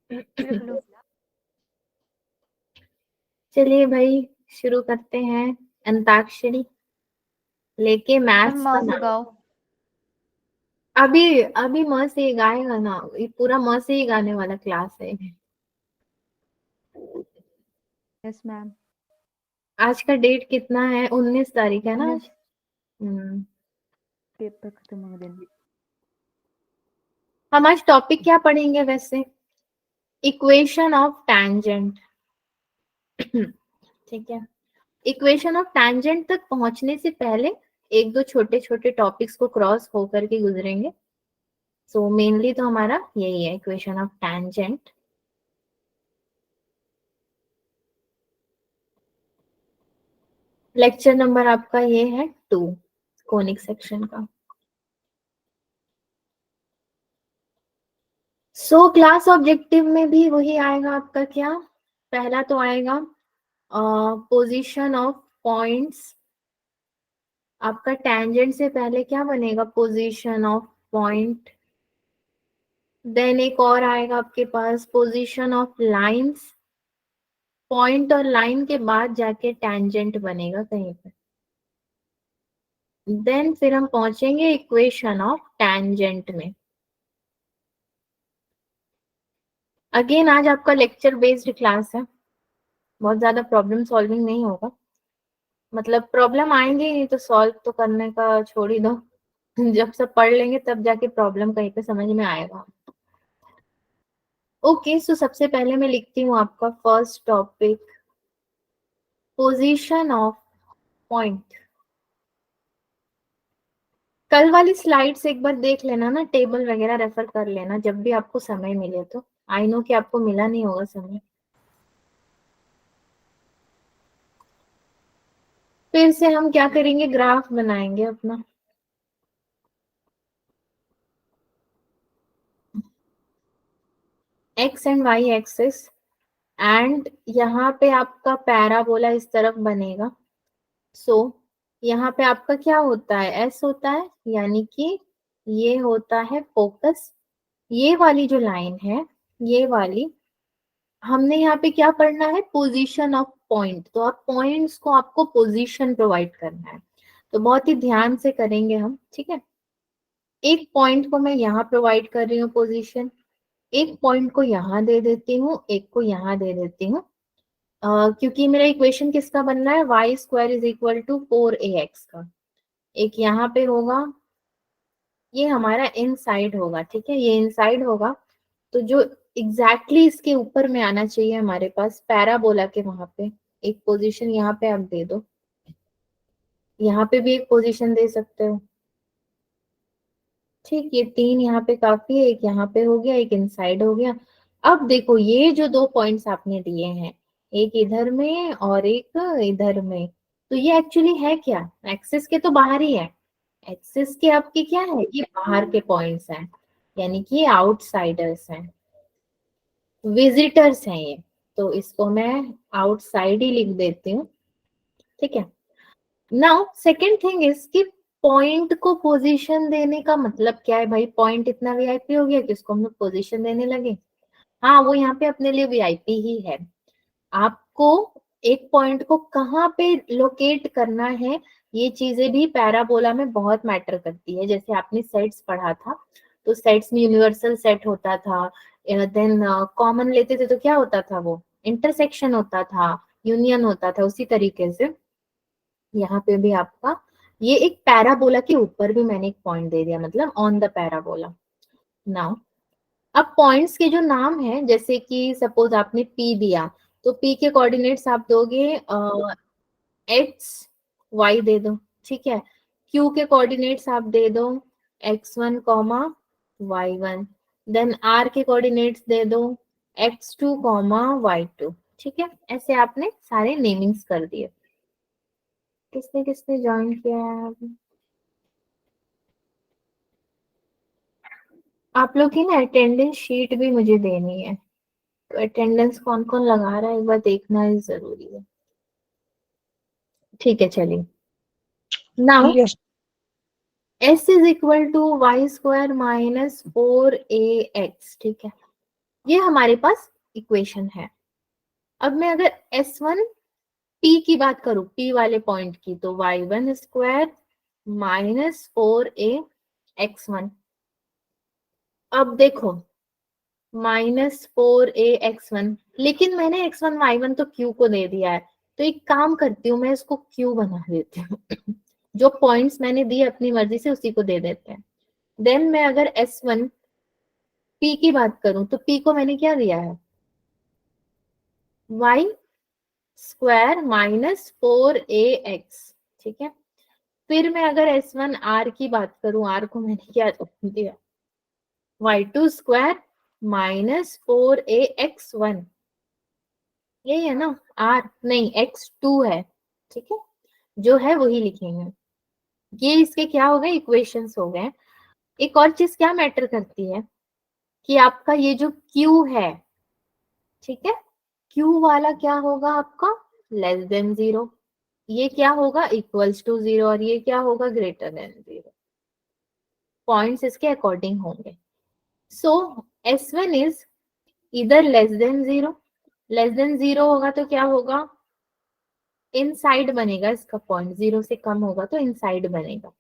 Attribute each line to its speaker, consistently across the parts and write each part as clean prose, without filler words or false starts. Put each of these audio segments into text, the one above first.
Speaker 1: देख लो।
Speaker 2: चलिए भाई शुरू करते हैं अंताक्षरी लेके मैथ्स का
Speaker 1: माउस
Speaker 2: नाम।
Speaker 1: लगाओ।
Speaker 2: अभी अभी म से ही गाएगा ना, ये पूरा म से ही गाने वाला क्लास है।
Speaker 1: Yes ma'am.
Speaker 2: आज का डेट कितना है? 19 तारीख है ना आज?
Speaker 1: 19
Speaker 2: हम्म।
Speaker 1: पेपर खत्म हो दिन।
Speaker 2: हम आज टॉपिक क्या पढ़ेंगे वैसे? Equation of tangent. ठीक है। इक्वेशन ऑफ टैंजेंट तक पहुंचने से पहले एक दो छोटे छोटे टॉपिक्स को क्रॉस होकर के गुजरेंगे। सो मेनली तो हमारा यही है, equation of tangent. Lecture number आपका ये है 2, कोनिक सेक्शन का। क्लास ऑब्जेक्टिव में भी वही आएगा आपका। क्या पहला तो आएगा पोजीशन ऑफ पॉइंट्स। आपका टेंजेंट से पहले क्या बनेगा? Position of point. देन एक और आएगा आपके पास पोजीशन ऑफ लाइंस। पॉइंट और लाइन के बाद जाके टेंजेंट बनेगा कहीं पे। देन फिर हम पहुंचेंगे इक्वेशन ऑफ टेंजेंट में। अगेन आज आपका लेक्चर बेस्ड क्लास है, बहुत ज्यादा प्रॉब्लम सॉल्विंग नहीं होगा। मतलब प्रॉब्लम आएंगे ही नहीं तो सॉल्व तो करने का छोड़ ही दो। जब सब पढ़ लेंगे तब जाके प्रॉब्लम कहीं पे समझ में आएगा। ओके, सो सबसे पहले मैं लिखती हूँ आपका first topic, position of point. कल वाली स्लाइड्स एक बार देख लेना ना, टेबल वगैरह रेफर कर लेना जब भी आपको समय मिले तो। आई नो कि आपको मिला नहीं होगा समय। फिर से हम क्या करेंगे? ग्राफ बनाएंगे अपना। X and y axis, and यहाँ पे आपका पैराबोला इस तरफ बनेगा। सो यहाँ पे आपका क्या होता है? एस होता है, यानी कि ये होता है फोकस। ये वाली जो लाइन है, ये वाली, हमने यहाँ पे क्या पढ़ना है? Position of point. तो आप पॉइंट्स को आपको पोजीशन प्रोवाइड करना है, तो बहुत ही ध्यान से करेंगे हम, ठीक है। एक पॉइंट को मैं यहाँ प्रोवाइड कर रही हूँ पोजीशन, एक पॉइंट को यहाँ दे देती हूँ, एक को यहाँ दे देती हूँ। क्योंकि मेरा इक्वेशन किसका बनना है? Y square is equal to 4ax का। एक यहाँ पे होगा, ये हमारा इनसाइड होगा, ठीक है, ये इनसाइड होगा। तो जो एग्जैक्टली इसके ऊपर में आना चाहिए हमारे पास पैराबोला के, वहां पे एक पोजीशन यहाँ पे आप दे दो। यहाँ पे भी एक पोजीशन दे सकते हो। ठीक, ये 3 यहाँ पे काफी है, एक यहाँ पे हो गया, एक इनसाइड हो गया। अब देखो ये जो 2 पॉइंट्स आपने दिए हैं, एक इधर में और एक इधर में, तो ये एक्चुअली है क्या? एक्सिस के तो बाहर ही है। एक्सिस के आपके क्या है? ये बाहर के पॉइंट्स हैं, यानी कि आउटसाइडर्स हैं, विजिटर्स हैं ये। तो इसको मैं आउटसाइड ही लिख देती हूँ, ठीक है। नाउ सेकेंड थिंग इज कि पॉइंट को पोजीशन देने का मतलब क्या है भाई? पॉइंट इतना वीआईपी हो गया कि उसको हम लोग पोजीशन देने लगे? हाँ, वो यहाँ पे अपने लिए वीआईपी ही है। आपको एक पॉइंट को कहाँ पे लोकेट करना है, ये चीजें भी पैराबोला में बहुत मैटर करती है। जैसे आपने सेट्स पढ़ा था, तो सेट्स में यूनिवर्सल सेट होता था, देन कॉमन लेते थे तो क्या होता था? वो इंटरसेक्शन होता था, यूनियन होता था। उसी तरीके से यहाँ पे भी आपका ये एक पैराबोला के ऊपर भी मैंने एक पॉइंट दे दिया, मतलब ऑन द पैराबोला। नाउ अब पॉइंट्स के जो नाम है, जैसे कि सपोज आपने पी दिया, तो पी के कोऑर्डिनेट्स आप दोगे एक्स वाई दे दो, ठीक है। क्यू के कोऑर्डिनेट्स आप दे दो x1 comma y1। Then R के कोऑर्डिनेट्स दे दो x2 कॉमा y2, ठीक है। ऐसे आपने सारे नेमिंग्स कर दिए। किसने किसने ज्वाइन किया है अभी? आप लोग की ना अटेंडेंस शीट भी मुझे देनी है, तो अटेंडेंस कौन कौन लगा रहा है एक बार देखना ही जरूरी है। ठीक है, चलिए। Now
Speaker 3: yes
Speaker 2: s is equal to y square minus 4ax, ठीक है। ये हमारे पास इक्वेशन है। अब मैं अगर S1 P की बात करूं, P वाले पॉइंट की, तो y1 स्क्वायर माइनस 4ax1। अब देखो -4ax1, लेकिन मैंने x1 y1 तो q को दे दिया है, तो एक काम करती हूँ मैं इसको q बना देती हूँ। जो पॉइंट्स मैंने दिए अपनी मर्जी से उसी को दे देते हैं। देन मैं अगर S1 P की बात करूं तो P को मैंने क्या दिया है, y स्क्वायर माइनस 4ax, ठीक है। फिर मैं अगर S1 R की बात करूं, R को मैंने क्या दिया, y2 स्क्वायर माइनस 4ax1, यही है ना, R नहीं x2 है, ठीक है, जो है वही लिखेंगे। ये इसके क्या हो गए, इक्वेशंस हो गए। एक और चीज क्या मैटर करती है कि आपका ये जो Q है, ठीक है, Q वाला क्या होगा आपका, लेस देन 0, ये क्या होगा, इक्वल्स टू 0, और ये क्या होगा, ग्रेटर देन 0। पॉइंट्स इसके अकॉर्डिंग होंगे। सो S1 इज इधर लेस देन 0, लेस देन 0 होगा तो क्या होगा, इनसाइड बनेगा इसका पॉइंट, 0 से कम होगा तो इनसाइड बनेगा।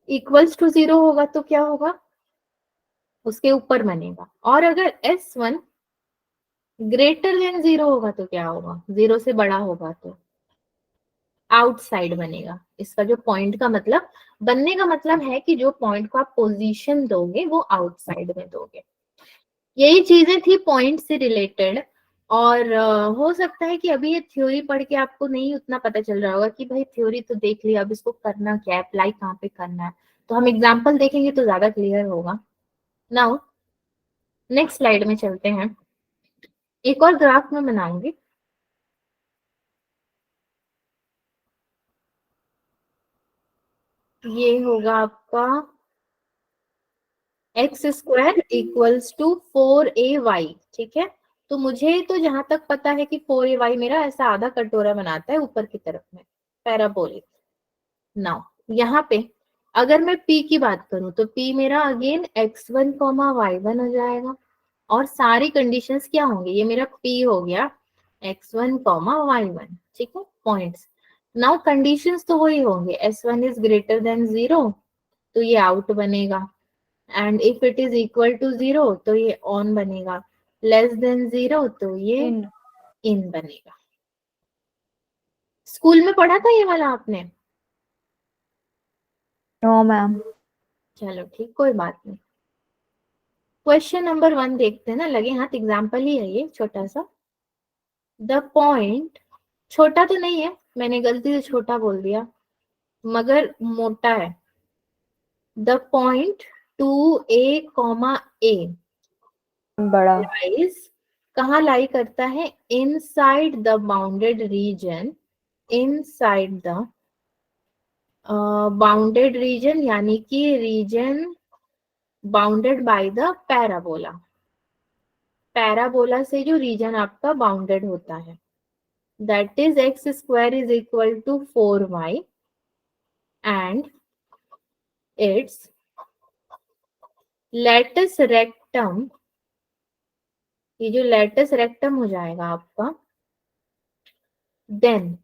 Speaker 2: इक्वल्स टू 0 होगा तो क्या होगा, उसके ऊपर बनेगा। और अगर S1 ग्रेटर देन 0 होगा तो क्या होगा, 0 से बड़ा होगा तो आउटसाइड बनेगा। इसका जो पॉइंट का मतलब, बनने का मतलब है कि जो पॉइंट को आप पोजीशन दोगे वो आउटसाइड में दोगे। यही चीजें थी पॉइंट से रिलेटेड। और हो सकता है कि अभी ये थ्योरी पढ़ के आपको नहीं उतना पता चल रहा होगा कि भाई थ्योरी तो देख लिया, अब इसको करना क्या है, अप्लाई कहाँ पे करना है। तो हम एग्जाम्पल देखेंगे तो ज्यादा क्लियर होगा। नाउ नेक्स्ट स्लाइड में चलते हैं। एक और ग्राफ में बनाऊंगी। ये होगा आपका x square equals to 4ay, ठीक है। तो मुझे तो जहां तक पता है कि 4ay मेरा ऐसा आधा कटोरा बनाता है ऊपर की तरफ में, पैराबोलिक। नाउ यहाँ पे अगर मैं p की बात करूं तो p मेरा अगेन x1 y1 हो जाएगा, और सारी कंडीशंस क्या होंगे, ये मेरा p हो गया x1 y1, ठीक है, पॉइंट्स। नाउ कंडीशंस तो वही होंगे, s1 इज ग्रेटर देन 0 तो ये आउट बनेगा, and if it is equal to 0 तो ये ऑन बनेगा, लेस देन 0 तो ये
Speaker 1: इन
Speaker 2: इन बनेगा। स्कूल में पढ़ा था ये वाला आपने?
Speaker 1: No ma'am.
Speaker 2: चलो ठीक, कोई बात नहीं। क्वेश्चन नंबर 1 देखते हैं ना, लगे हाथ एग्जाम्पल ही है ये छोटा सा। द पॉइंट, छोटा तो नहीं है, मैंने गलती से छोटा बोल दिया, मगर मोटा है। द पॉइंट 2a,
Speaker 1: बड़ा।
Speaker 2: लाइज, कहाँ लाई करता है, inside the bounded region, inside the bounded region, यानी कि region bounded by the parabola, parabola से जो रीजन आपका बाउंडेड होता है, that is x square is equal to 4y and it's latus rectum, ये जो लेटस रेक्टम हो जाएगा आपका, देन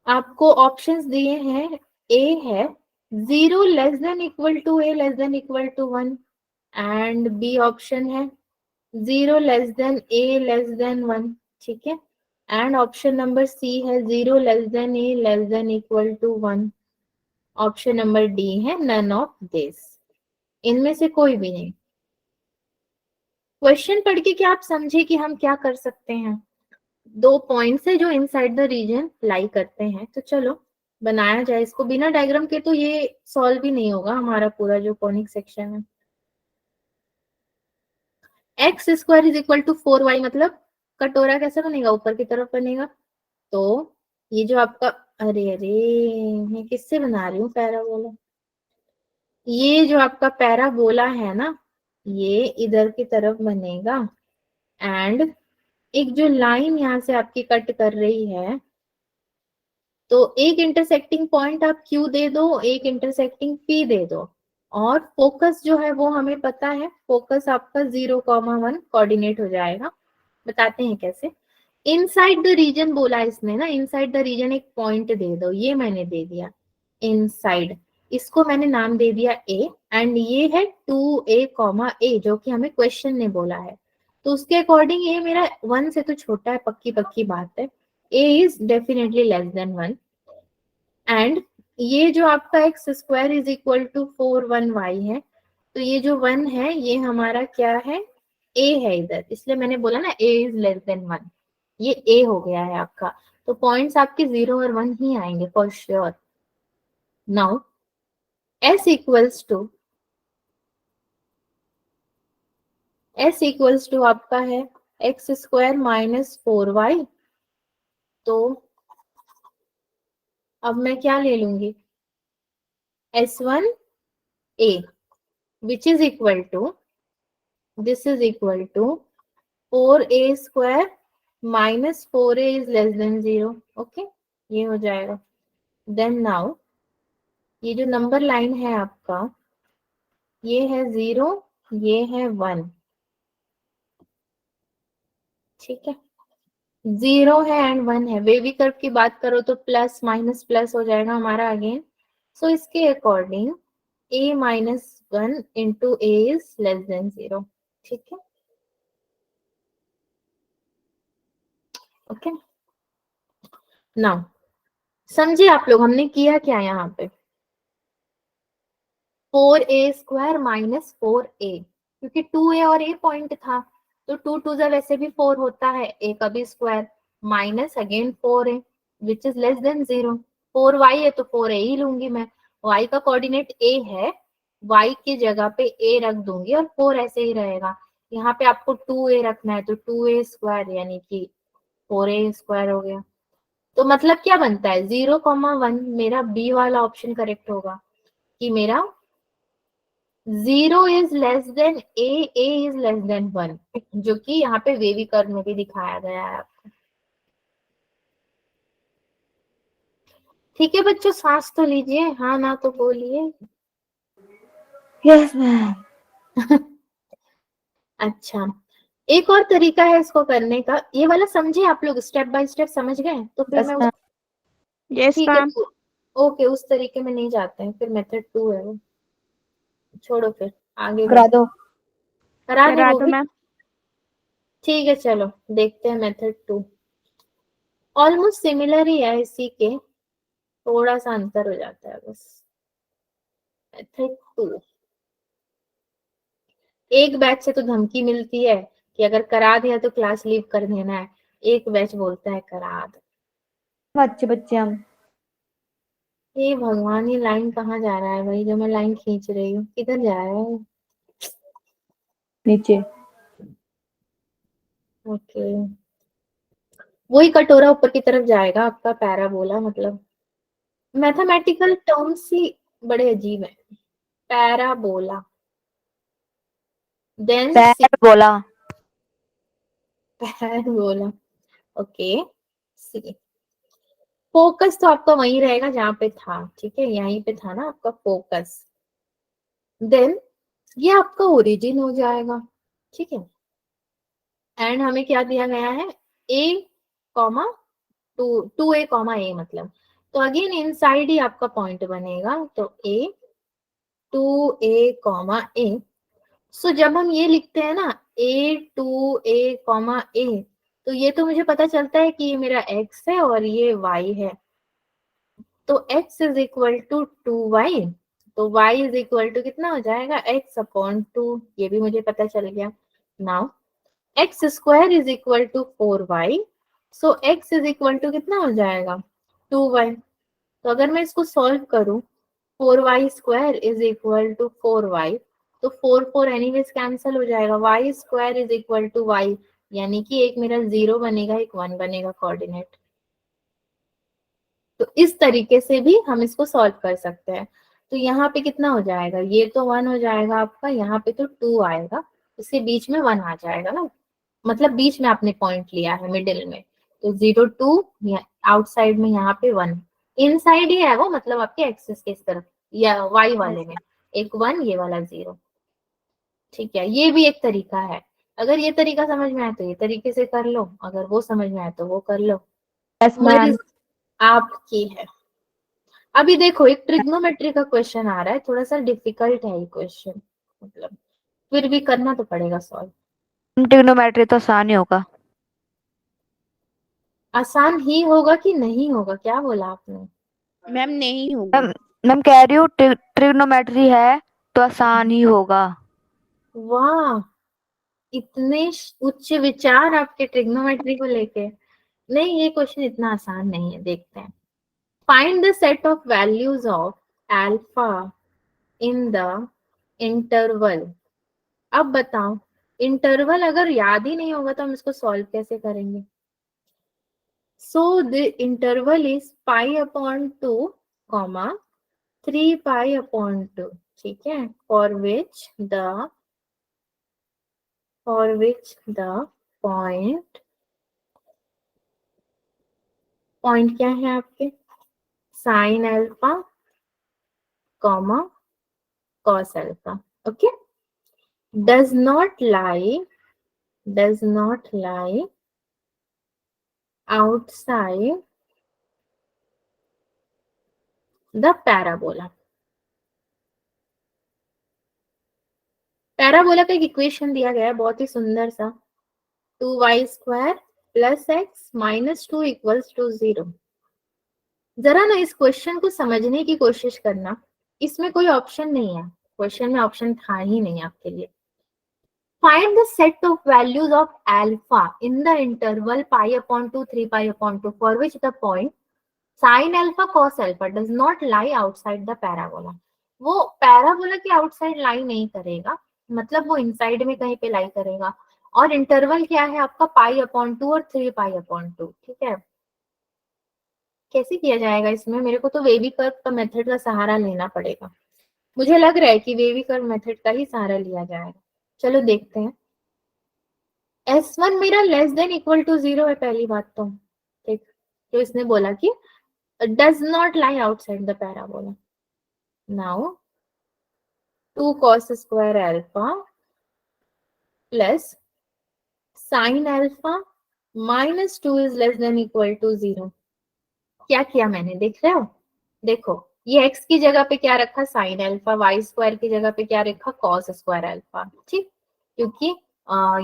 Speaker 2: आपको ऑप्शंस दिए हैं, ए है 0 less than equal to A less than equal to 1, and B option है 0 less than A less than 1, ठीक है, एंड ऑप्शन नंबर सी है 0 less than A less than equal to 1, option number D है none of this, इनमें से कोई भी नहीं। क्वेश्चन पढ़ के क्या आप समझे कि हम क्या कर सकते हैं, दो पॉइंट्स है जो इनसाइड द रीजन लाई करते हैं, तो चलो बनाया जाए इसको। बिना डायग्राम के तो ये सॉल्व भी नहीं होगा हमारा पूरा जो कॉनिक सेक्शन है। X square is equal to 4y, मतलब कटोरा कैसे बनेगा, ऊपर की तरफ बनेगा। तो ये जो आपका, अरे अरे मैं किससे बना रही हूँ पैराबोला, ये जो आपका पैराबोला है ना, ये इधर की तरफ बनेगा, एंड एक जो लाइन यहाँ से आपकी कट कर रही है, तो एक इंटरसेक्टिंग पॉइंट आप Q दे दो, एक इंटरसेक्टिंग P दे दो, और फोकस जो है वो हमें पता है, फोकस आपका 0,1 कोऑर्डिनेट हो जाएगा। बताते हैं कैसे। इनसाइड द रीजन बोला इसने ना, इनसाइड द रीजन एक पॉइंट दे दो, ये मैंने दे दिया इनसाइड, इसको मैंने नाम दे दिया ए, एंड ये है 2a कॉमा ए जो कि हमें क्वेश्चन ने बोला है। तो उसके अकॉर्डिंग ये मेरा 1 से तो छोटा है, पक्की पक्की बात है, a is definitely less than 1, and ये जो आपका x square is equal to 4 1 y है, तो ये जो 1 है ये हमारा क्या है, a है इधर, इसलिए मैंने बोला ना a इज लेस देन 1, ये a हो गया है आपका। तो पॉइंट्स आपके 0 और 1 ही आएंगे for sure. Now s equals to आपका है एक्स स्क्वायर माइनस 4y। तो अब मैं क्या ले लूंगी, s1a which is equal to, this is equal to 4a square minus 4a is less than 0। Okay, ये हो जाएगा। देन नाउ ये जो नंबर लाइन है आपका, ये है 0, ये है 1, ठीक है, 0 है एंड 1 है। वेवी कर्व की बात करो तो प्लस माइनस प्लस हो जाएगा हमारा अगेन। सो इसके according a minus 1 into A is less than 0, ठीक है, ओके। नाउ समझे आप लोग हमने किया क्या यहाँ पे, 4a स्क्वायर माइनस 4a, क्योंकि 2a और a पॉइंट था, तो 2 2 वैसे भी 4 होता है, a का भी square minus again 4a which is less than 0। 4y है तो 4a ही लूंगी मैं, y का कोऑर्डिनेट a है, y की जगह पे a रख दूंगी और 4 ऐसे ही रहेगा। यहाँ पे आपको 2a रखना है तो 2a स्क्वायर यानी कि 4a स्क्वायर हो गया। तो मतलब क्या बनता है, 0,1 मेरा बी वाला ऑप्शन करेक्ट होगा कि मेरा 0 is less then a is less than 1, जो कि यहाँ पे वेवी कर्व में भी दिखाया गया है आपको। ठीक है बच्चों, सांस तो लीजिए, हाँ ना तो बोलिए।
Speaker 1: Yes ma'am.
Speaker 2: अच्छा, एक और तरीका है इसको करने का, ये वाला समझे आप लोग, स्टेप बाय स्टेप समझ गए, तो फिर
Speaker 1: यस
Speaker 2: मैं
Speaker 1: मैम।
Speaker 3: यस
Speaker 2: ठीक है
Speaker 3: मैम।
Speaker 2: ओके, उस तरीके में नहीं जाते हैं, फिर मेथड 2 है वो, छोड़ो फिर आगे
Speaker 1: करा
Speaker 2: बढ़ो।
Speaker 1: दो।
Speaker 2: करा दो
Speaker 3: करा
Speaker 2: वो
Speaker 3: दो
Speaker 2: भी,
Speaker 3: मैम।
Speaker 2: ठीक है चलो देखते हैं मेथड 2। ऑलमोस्ट सिमिलर ही है, इसी के थोड़ा सा अंतर हो जाता है बस। मेथड 2, एक बैच से तो धमकी मिलती है कि अगर करा दिया तो क्लास लीव कर देना है, एक बैच बोलता है करा दो।
Speaker 1: अच्छे बच्चे हम।
Speaker 2: ये भगवान, ये लाइन कहाँ जा रहा है भाई, जो मैं लाइन खींच रही हूँ किधर जा रहा है।
Speaker 1: नीचे।
Speaker 2: ओके, वही कटोरा ऊपर की तरफ जाएगा आपका, पैराबोला मतलब, मैथमेटिकल टर्म्स ही बड़े अजीब है। पैराबोला, देन
Speaker 1: पैर बोला।
Speaker 2: Parabola, okay. सी, फोकस तो आपका वहीं रहेगा जहां पे था, ठीक है, यहीं पे था ना आपका फोकस। देन ये आपका ओरिजिन हो जाएगा, ठीक है, एंड हमें क्या दिया गया है, a comma 2a comma a मतलब, तो अगेन इनसाइड ही आपका पॉइंट बनेगा, तो a 2a कॉमा a। सो जब हम ये लिखते हैं ना a 2a कॉमा a, तो ये तो मुझे पता चलता है कि ये मेरा x है और ये y है, तो x is equal to 2y, तो y इज इक्वल टू कितना हो जाएगा, x अपॉन 2, ये भी मुझे पता चल गया। Now x square is equal to 4y, so x is equal to कितना हो जाएगा, 2y। तो अगर मैं इसको सॉल्व करूं, 4y square is equal to 4y, तो 4 एनीवेज कैंसिल हो जाएगा, y square is equal to y, यानी कि एक मेरा 0 बनेगा, एक 1 बनेगा कोऑर्डिनेट। तो इस तरीके से भी हम इसको सॉल्व कर सकते हैं। तो यहाँ पे कितना हो जाएगा, ये तो 1 हो जाएगा आपका, यहाँ पे तो 2 आएगा, इसके बीच में 1 आ जाएगा ना, मतलब बीच में आपने पॉइंट लिया है मिडिल में, तो 0 2, आउटसाइड में यहाँ पे 1, इनसाइड ही है वो, मतलब आपके एक्सिस के इस तरफ या वाई वाले में, एक 1, ये वाला 0। ठीक है, ये भी एक तरीका है। अगर ये तरीका समझ में आए तो ये तरीके से कर लो, अगर वो समझ में आए तो वो कर लो।
Speaker 1: Yes ma'am.
Speaker 2: मर्जी आपकी है। अभी देखो एक ट्रिग्नोमेट्री का क्वेश्चन आ रहा है, थोड़ा सा डिफिकल्ट है ये क्वेश्चन, मतलब फिर भी करना तो पड़ेगा सॉल्व।
Speaker 1: ट्रिग्नोमेट्री तो आसान ही होगा।
Speaker 2: आसान ही होगा कि नहीं होगा, क्या बोला आपने?
Speaker 3: मैम नहीं होगा।
Speaker 1: मैम मैम कह रही हूँ ट्रिग्नोमेट्री है तो आसान ही होगा।
Speaker 2: वाह, इतने उच्च विचार आपके ट्रिग्नोमेट्री को लेके। नहीं, ये क्वेश्चन इतना आसान नहीं है, देखते हैं। Find the set of values of alpha in the interval. अब बताओ, इंटरवल अगर याद ही नहीं होगा तो हम इसको सॉल्व कैसे करेंगे? So the interval is pi upon 2 comma 3 pi upon 2। ठीक है, for which the पॉइंट क्या है आपके? Sine alpha comma cos alpha. Okay, does not lie outside the parabola। Parabola का एक इक्वेशन दिया गया है बहुत ही सुंदर सा, 2y² + x - 2 = 0। जरा ना इस क्वेश्चन को समझने की कोशिश करना। इसमें कोई ऑप्शन नहीं है, क्वेश्चन में ऑप्शन था ही नहीं आपके लिए। Find the set of values of alpha in the interval π/2 3π/2 for which the point sin alpha cos alpha does not lie outside the parabola। वो पैराबोला के आउटसाइड लाई नहीं करेगा, मतलब वो इनसाइड में कहीं पे लाई करेगा। और इंटरवल क्या है आपका? π/2 और 3π/2। ठीक है, कैसे किया जाएगा इसमें? मेरे को तो वेवी कर्व का मेथड का सहारा लेना पड़ेगा। मुझे लग रहा है कि वेवी कर्व मेथड का ही सहारा लिया जाएगा। चलो देखते हैं। S1 मेरा लेस देन इक्वल टू 0 है, पहली बात तो। ठीक, तो इसने बोला कि does not lie outside the parabola. Now 2 cos² alpha plus sine alpha -2 is less than equal to 0। क्या किया मैंने, देख रहे हो? देखो, ये x की जगह पे क्या रखा? Sine alpha. y² की जगह पे क्या रखा? cos² alpha. ठीक, क्योंकि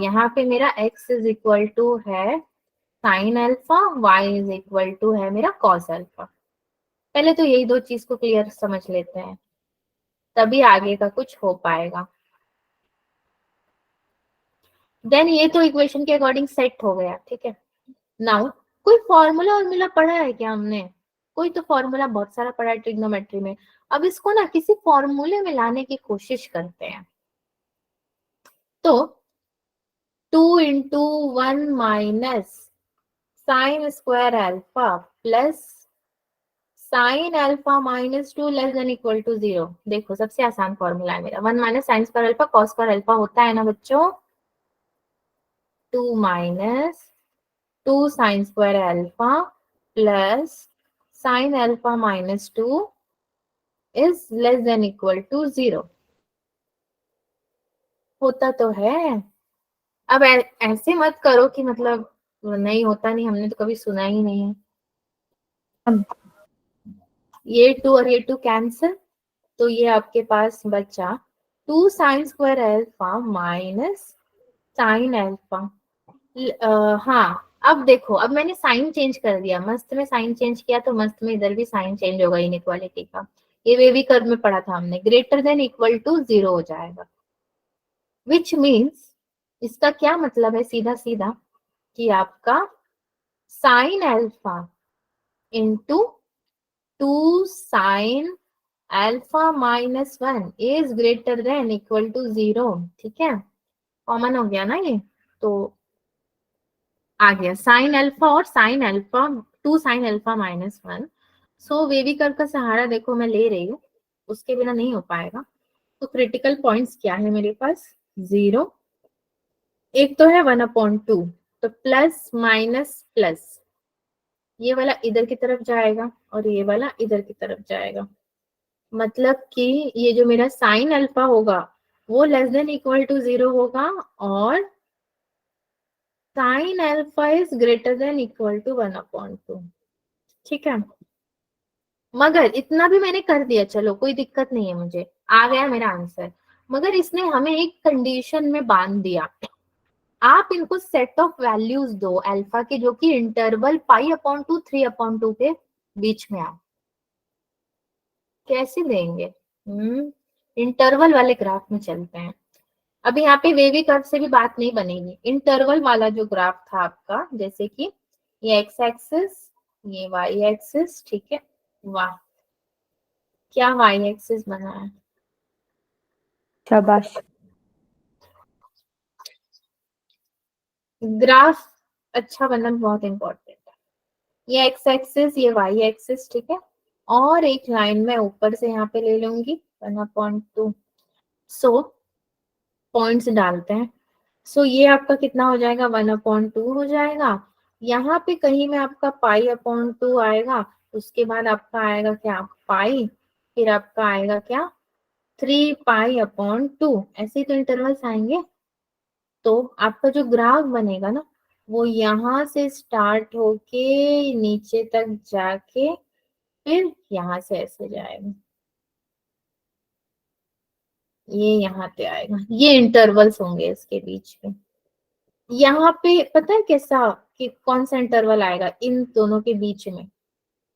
Speaker 2: यहाँ पे मेरा x इज इक्वल टू है sine alpha, y is equal to है मेरा कॉस अल्फा। पहले तो यही दो चीज को क्लियर समझ लेते हैं, तभी आगे का कुछ हो पाएगा। देन ये तो इक्वेशन के अकॉर्डिंग सेट हो गया। ठीक है, नाउ कोई फॉर्मूला वॉर्मूला पढ़ा है क्या हमने? कोई तो फॉर्मूला बहुत सारा पढ़ा है ट्रिग्नोमेट्री में। अब इसको ना किसी फॉर्मूले में लाने की कोशिश करते हैं। तो 2 × 1 - sin² alpha plus sine alpha -2 less than equal to 0। देखो, सबसे आसान फॉर्मूला है मेरा। 1 - sin² अल्फा cos² अल्फा होता है ना बच्चों? 2 - 2 sin² alpha plus sine alpha -2 is less than equal to 0। होता तो है। अब ऐसे मत करो कि मतलब नहीं होता, नहीं, हमने तो कभी सुना ही नहीं है। ये 2 और ये 2 कैंसिल, तो ये आपके पास बचा 2 sin² alpha minus sine alpha. हाँ, अब देखो, अब मैंने साइन चेंज कर दिया, मस्त में साइन चेंज किया तो मस्त में इधर भी साइन चेंज होगा इनइक्वालिटी का। ये वेवी कर्व में पढ़ा था हमने, ग्रेटर देन इक्वल टू 0 हो जाएगा। विच मीन्स, इसका क्या मतलब है सीधा सीधा, कि आपका sine alpha into 2 sine alpha -1 is greater than equal to 0। ठीक है, कॉमन हो गया ना ये, तो आ गया साइन अल्फा और साइन अल्फा 2 साइन अल्फा -1। सो वेवी कर्व का सहारा देखो मैं ले रही हूँ, उसके बिना नहीं हो पाएगा। तो क्रिटिकल पॉइंट्स क्या है मेरे पास? 0, एक तो है 1/2, तो प्लस माइनस प्लस, ये वाला इधर की तरफ जाएगा और ये वाला इधर की तरफ जाएगा। मतलब कि ये जो मेरा साइन अल्फा होगा वो लेस देन इक्वल टू 0 होगा और sine alpha is greater than equal to 1/2। ठीक है, मगर इतना भी मैंने कर दिया, चलो कोई दिक्कत नहीं है, मुझे आ गया मेरा आंसर। मगर इसने हमें एक कंडीशन में बांध दिया, आप इनको सेट ऑफ वैल्यूज दो अल्फा के जो कि इंटरवल π/2 3/2 के बीच में आए। कैसे देंगे? इंटरवल वाले ग्राफ में चलते हैं। अभी यहाँ पे वेवी कर्व से भी बात नहीं बनेगी, इंटरवल वाला जो ग्राफ था आपका, जैसे कि ये एक्स एक्सिस, ये वाई एक्सिस, ठीक है, वाह क्या वाई एक्सिस बना है,
Speaker 1: शाबाश।
Speaker 2: ग्राफ अच्छा बनना बहुत इंपॉर्टेंट है। ये एक्स एक्सिस, ये वाई एक्सिस, ठीक है, और एक लाइन में ऊपर से यहाँ पे ले लूंगी 1/2। सो पॉइंट्स डालते हैं। सो ये आपका कितना हो जाएगा, 1/2 हो जाएगा। यहाँ पे कहीं में आपका π/2 आएगा, उसके बाद आपका आएगा क्या, पाई, फिर आपका आएगा क्या, 3π/2। ऐसे ही तो इंटरवल्स आएंगे। तो आपका जो ग्राफ बनेगा ना, वो यहाँ से स्टार्ट होके नीचे तक जाके फिर यहाँ से ऐसे जाएगा, ये यहाँ पे आएगा, ये इंटरवल्स होंगे इसके बीच में। यहाँ पे पता है कैसा कि कौन सा इंटरवल आएगा इन दोनों के बीच में,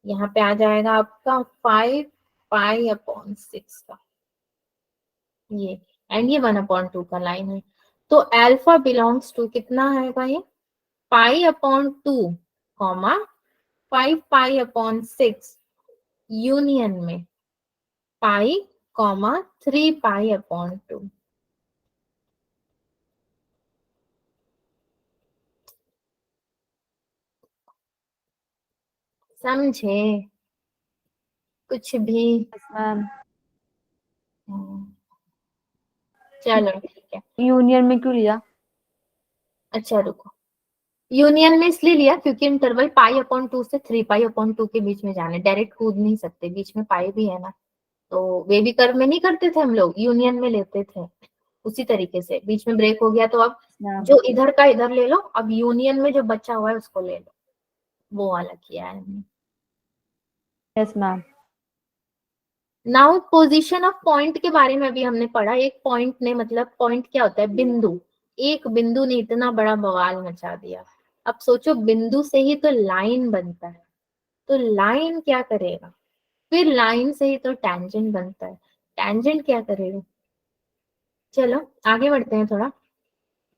Speaker 2: यहाँ पे आ जाएगा आपका 5π/6 का ये, एंड ये 1/2 का लाइन है। तो अल्फा बिलोंग्स टू कितना है भाई, π/2 कॉमा 5π/6 यूनियन में पाई कॉमा 3π/2। समझे कुछ भी?
Speaker 1: मैम
Speaker 2: हम्म, चलो ठीक है।
Speaker 1: यूनियन में क्यों लिया?
Speaker 2: अच्छा रुको, यूनियन में इसलिए लिया क्योंकि इंटरवल π/2 से 3π/2 के बीच में जाना है, डायरेक्ट कूद नहीं सकते, बीच में पाई भी है ना। तो बेबी कर्व में नहीं करते थे हम लोग, यूनियन में लेते थे। उसी तरीके से बीच में ब्रेक हो गया तो अब
Speaker 1: मैम
Speaker 2: जो इधर का इधर ले लो, अब यूनियन में जो बचा हुआ है उसको ले लो, वो वाला किया है हमने।
Speaker 1: Yes ma'am.
Speaker 2: Now position of point के बारे में भी हमने पढ़ा। एक पॉइंट ने, मतलब पॉइंट क्या होता है, बिंदु। एक बिंदु ने इतना बड़ा बवाल मचा दिया। अब सोचो बिंदु से ही तो लाइन बनता है, तो लाइन क्या करेगा, फिर लाइन से ही तो टैंजेंट बनता है, टैंजेंट क्या करेगा। चलो आगे बढ़ते हैं थोड़ा,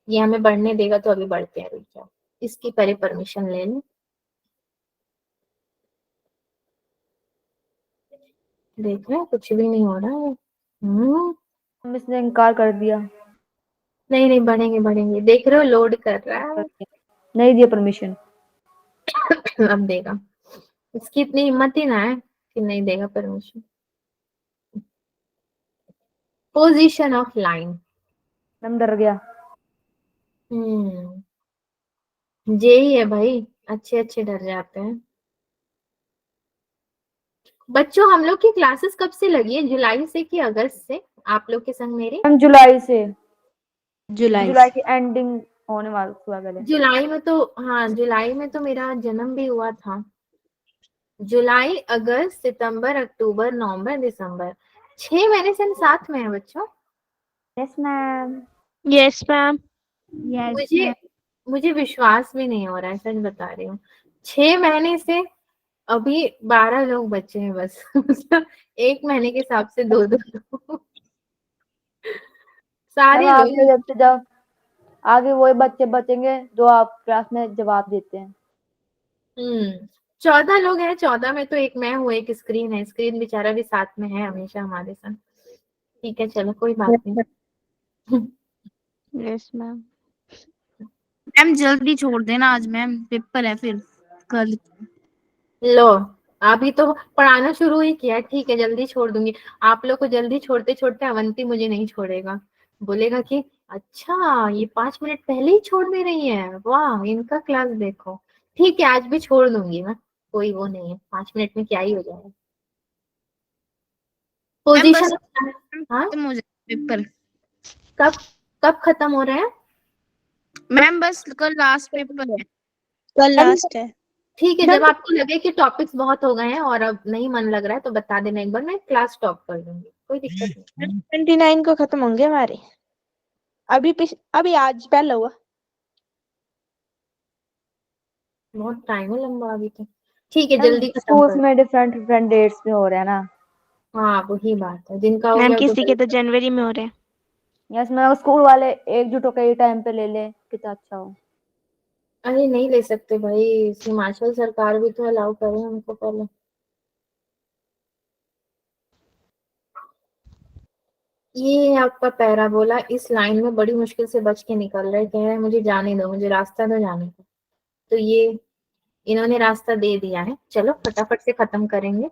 Speaker 2: ये हमें बढ़ने देगा तो अभी बढ़ते हैं, रुक जाओ, इसकी पहले परमिशन ले लें। देख रहे हैं कुछ भी नहीं हो रहा है।
Speaker 1: हम इसने इनकार कर दिया।
Speaker 2: नहीं नहीं, बढ़ेंगे बढ़ेंगे, देख रहे हो लोड कर रहा है।
Speaker 1: नहीं दिया परमिशन।
Speaker 2: अब देगा, इसकी इतनी हिम्मत ही ना है कि नहीं देगा परमिशन। Position of line.
Speaker 1: हम डर गया।
Speaker 2: जे ही है भाई, अच्छे अच्छे डर जाते हैं। बच्चों हम लोग की क्लासेस कब से लगी है, जुलाई से कि अगस्त से, आप लोग के संग मेरे?
Speaker 1: हम जुलाई से,
Speaker 3: जुलाई
Speaker 1: जुलाई की एंडिंग होने वाला हुआ पहले।
Speaker 2: जुलाई में तो, हाँ जुलाई में तो मेरा जन्म भी हुआ था। जुलाई, अगस्त, सितंबर, अक्टूबर, नवंबर, दिसंबर, 6 महीने से हम साथ में है बच्चों।
Speaker 1: Yes ma'am.
Speaker 3: Yes ma'am.
Speaker 2: मुझे मुझे विश्वास भी नहीं हो रहा है, सच बता रही हूँ। 6 महीने से अभी 12 लोग बचे हैं बस। मतलब 1 महीने के हिसाब से दो दो लोग।
Speaker 1: मैम
Speaker 2: सारे
Speaker 1: आगे
Speaker 2: लोग।
Speaker 1: जब आगे वही बच्चे बचेंगे जो आप क्लास में जवाब देते हैं।
Speaker 2: 14 लोग हैं, 14 में तो एक मैं हूँ, एक स्क्रीन है, स्क्रीन बेचारा भी साथ में है हमेशा हमारे साथ। ठीक है चलो कोई बात नहीं।
Speaker 3: Yes ma'am. मैम जल्दी छोड़ देना, आज मैम पेपर है फिर कल।
Speaker 2: लो अभी तो पढ़ाना शुरू ही किया, ठीक है जल्दी छोड़ दूंगी। आप लोग को जल्दी छोड़ते छोड़ते अवंती मुझे नहीं छोड़ेगा, बोलेगा कि अच्छा ये 5 मिनट पहले ही छोड़ दे रही है, वाह इनका क्लास देखो। ठीक है आज भी छोड़ दूंगी मैं, कोई वो नहीं है, 5 मिनट में क्या ही हो जाएगा। पोजीशन। हाँ,
Speaker 3: खत्म हो जाए पेपर।
Speaker 2: कब कब खत्म हो रहे हैं?
Speaker 3: मैम बस कल लास्ट पेपर है।
Speaker 4: कल लास्ट है।
Speaker 2: ठीक है,
Speaker 1: मैम
Speaker 2: जब आपको लगे कि टॉपिक्स बहुत हो गए हैं और अब नहीं मन लग रहा है तो बता देना एक बार, मैं क्लास टॉप कर दूंगी, कोई दिक्कत नहीं।
Speaker 4: 29 को खत्म होंगे हमारे। अभी आज पहला हुआ।
Speaker 2: बहुत टाइम है लंबा अभी तो। ठीक है,
Speaker 1: मैम
Speaker 2: जल्दी खत्म
Speaker 1: स्कूल्स
Speaker 2: कर।
Speaker 1: में डिफरेंट डिफरेंट डेट्स में हो रहे हैं ना।
Speaker 2: हाँ वही बात है, जिनका हो
Speaker 4: मैम
Speaker 2: गया तो
Speaker 4: किसी के तो जनवरी में हो रहे हैं।
Speaker 1: यस मैम, स्कूल वाले एकजुट होकर ये टाइम पे ले ले कितना अच्छा हो।
Speaker 2: अरे नहीं ले सकते भाई, हिमाचल सरकार भी तो अलाउ करे हमको पहले। ये आपका पैराबोला इस लाइन में बड़ी मुश्किल से बच के निकल रहा है, कह रहे हैं मुझे जाने दो, मुझे रास्ता दो जाने का। तो ये इन्होंने रास्ता दे दिया है, चलो फटाफट से खत्म करेंगे।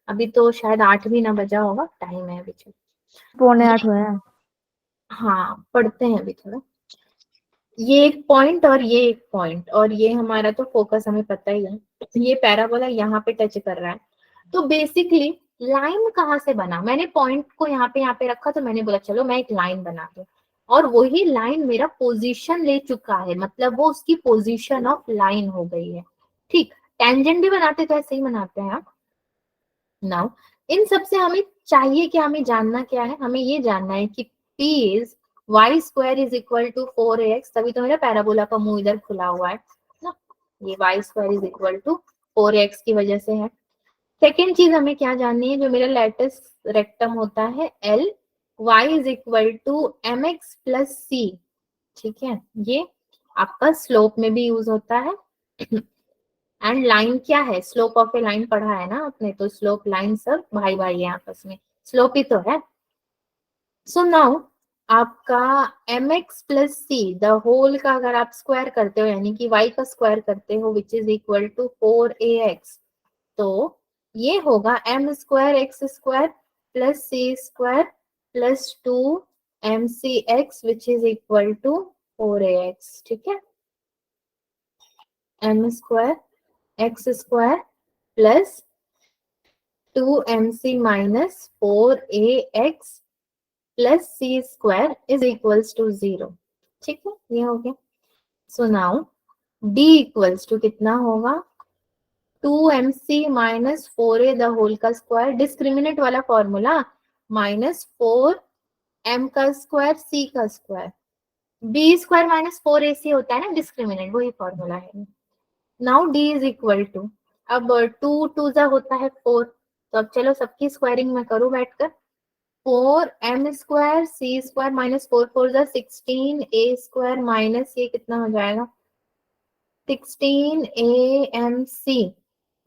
Speaker 2: अभी तो शायद 8 भी ना बजा होगा, टाइम है अभी। चलो
Speaker 1: 7:45 हुए हैं।
Speaker 2: हाँ पढ़ते हैं अभी थोड़ा। ये एक पॉइंट और ये एक पॉइंट, और ये हमारा तो फोकस हमें पता ही है, ये पैराबोला यहाँ पे टच कर रहा है। तो बेसिकली लाइन कहाँ से बना, मैंने पॉइंट को यहाँ पे रखा, तो मैंने बोला चलो मैं एक लाइन बना दूं, और वही लाइन मेरा पोजीशन ले चुका है, मतलब वो उसकी पोजीशन ऑफ लाइन हो गई है। ठीक, टेंजेंट भी बनाते तो ऐसे ही बनाते हैं आप। नाउ इन सब से हमें चाहिए कि हमें जानना क्या है, हमें ये जानना है कि P is y square is equal to 4ax, तभी तो मेरा पैराबोला का मुंह इधर खुला हुआ है ना, ये y square is equal to 4ax की वजह से है। सेकेंड चीज हमें क्या जाननी है, जो मेरा लैटिस रेक्टम होता है L, y is equal to mx plus c। ठीक है, ये आपका स्लोप में भी यूज होता है। एंड लाइन क्या है, स्लोप ऑफ ए लाइन पढ़ा है ना आपने, तो स्लोप लाइन सब भाई भाई है आपस में, स्लोप ही तो है। सो नाउ आपका mx plus c the whole का अगर आप स्क्वायर करते हो, यानी कि y का स्क्वायर करते हो, विच इज इक्वल टू 4ax, तो ये होगा m square x square plus c square plus 2mcx which is equal to 4ax। ठीक है, m square x square plus 2mc minus 4ax plus c square is equals to 0। ठीक है, ये हो गया। So now d equals to कितना होगा, 2mc minus 4a the whole का स्क्वायर, डिस्क्रिमिनेंट वाला फॉर्मूला, माइनस 4m का स्क्वायर c का square, b square minus 4ac होता है ना डिस्क्रिमिनेंट, वही फॉर्मूला है। Now d is equal to, अब 2 2 जा होता है 4, तो अब चलो सबकी स्क्वायरिंग में करूँ बैठकर, 4m स्क्वायर सी स्क्वायर माइनस 4 4 जा 16 a स्क्वायर माइनस ये कितना हो जाएगा 16amc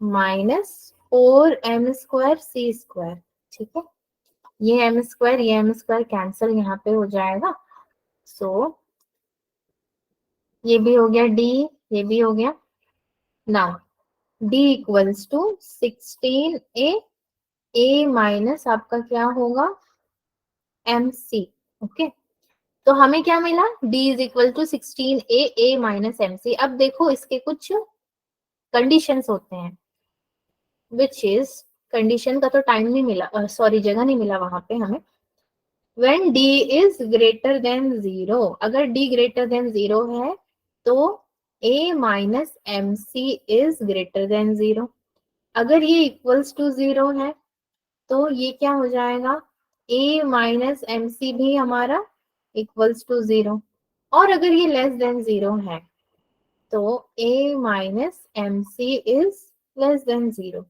Speaker 2: माइनस 4m स्क्वायर सी स्क्वायर। ठीक है, ये m स्क्वायर कैंसिल यहाँ पे हो जाएगा। सो ये भी हो गया d, ये भी हो गया। Now d equals to 16a, a minus आपका क्या होगा mc। ओके, तो हमें क्या मिला, d is equal to 16a, a minus mc। अब देखो इसके कुछ कंडीशंस होते हैं, विच इज, कंडीशन का तो टाइम नहीं मिला, सॉरी जगह नहीं मिला वहां पे हमें। When d is greater then 0, अगर d ग्रेटर देन 0 है तो a minus mc is greater then 0। अगर ये इक्वल्स टू 0 है तो ये क्या हो जाएगा, a माइनस mc भी हमारा इक्वल्स टू 0, और अगर ये लेस देन 0 है तो a minus mc is less than 0।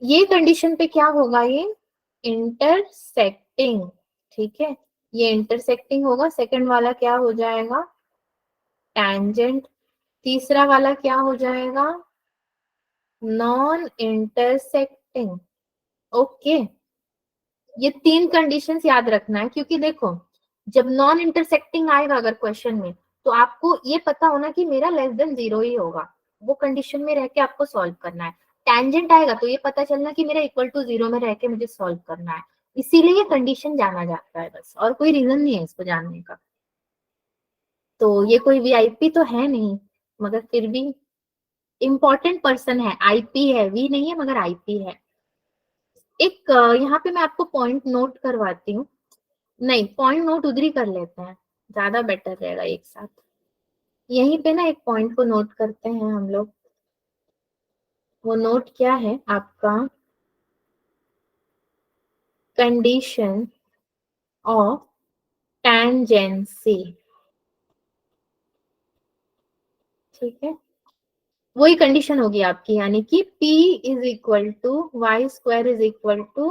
Speaker 2: ये कंडीशन पे क्या होगा, ये इंटरसेक्टिंग। ठीक है, ये इंटरसेक्टिंग होगा। सेकंड वाला क्या हो जाएगा, टैंजेंट। तीसरा वाला क्या हो जाएगा, नॉन इंटरसेक्टिंग। ओके, ये 3 कंडीशंस याद रखना है, क्योंकि देखो जब नॉन इंटरसेक्टिंग आएगा अगर क्वेश्चन में, तो आपको ये पता होना कि मेरा लेस देन 0 ही होगा, वो कंडीशन में रह के आपको सॉल्व करना है। टैंजेंट आएगा तो ये पता चलना कि मेरा इक्वल टू 0 में रह के मुझे सॉल्व करना है, इसीलिए ये कंडीशन जाना जाता है बस, और कोई रीजन नहीं है इसको जानने का। तो ये कोई वीआईपी तो है नहीं, मगर फिर भी इंपॉर्टेंट पर्सन है, आईपी है, वी नहीं है मगर आईपी है। एक यहाँ पे मैं आपको पॉइंट नोट करवाती हूँ, नहीं पॉइंट नोट उधर ही कर लेते हैं, ज्यादा बेटर रहेगा एक साथ। यहीं पे ना एक पॉइंट को नोट करते हैं हम लोग। वो नोट क्या है आपका, कंडीशन ऑफ टेंजेंसी, ठीक है, वही कंडीशन होगी आपकी, यानी कि P is equal to y square is equal to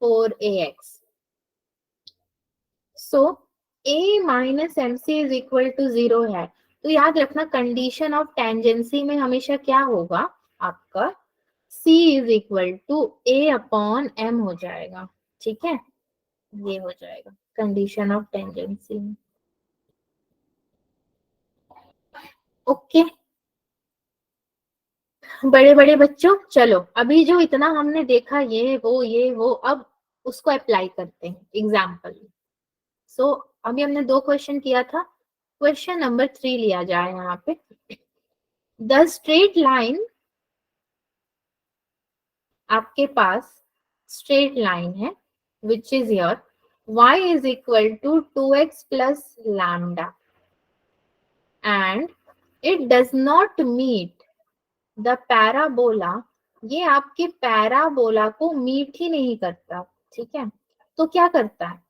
Speaker 2: 4ax। So a minus m c is equal to 0 है, तो याद रखना कंडीशन ऑफ टेंजेंसी में हमेशा क्या होगा आपका, c is equal to a upon m हो जाएगा, ठीक है, ये हो जाएगा कंडीशन ऑफ टेंजेंसी में। ओके बड़े बड़े बच्चों, चलो अभी जो इतना हमने देखा ये वो, अब उसको अप्लाई करते हैं एग्जाम्पल। सो अभी हमने 2 क्वेश्चन किया था, क्वेश्चन नंबर 3 लिया जाए यहाँ पे। द स्ट्रेट लाइन, आपके पास स्ट्रेट लाइन है which is your y is equal to 2x plus lambda and it does not meet the parabola, ये आपके पैराबोला को मीट ही नहीं करता, ठीक है, तो क्या करता है,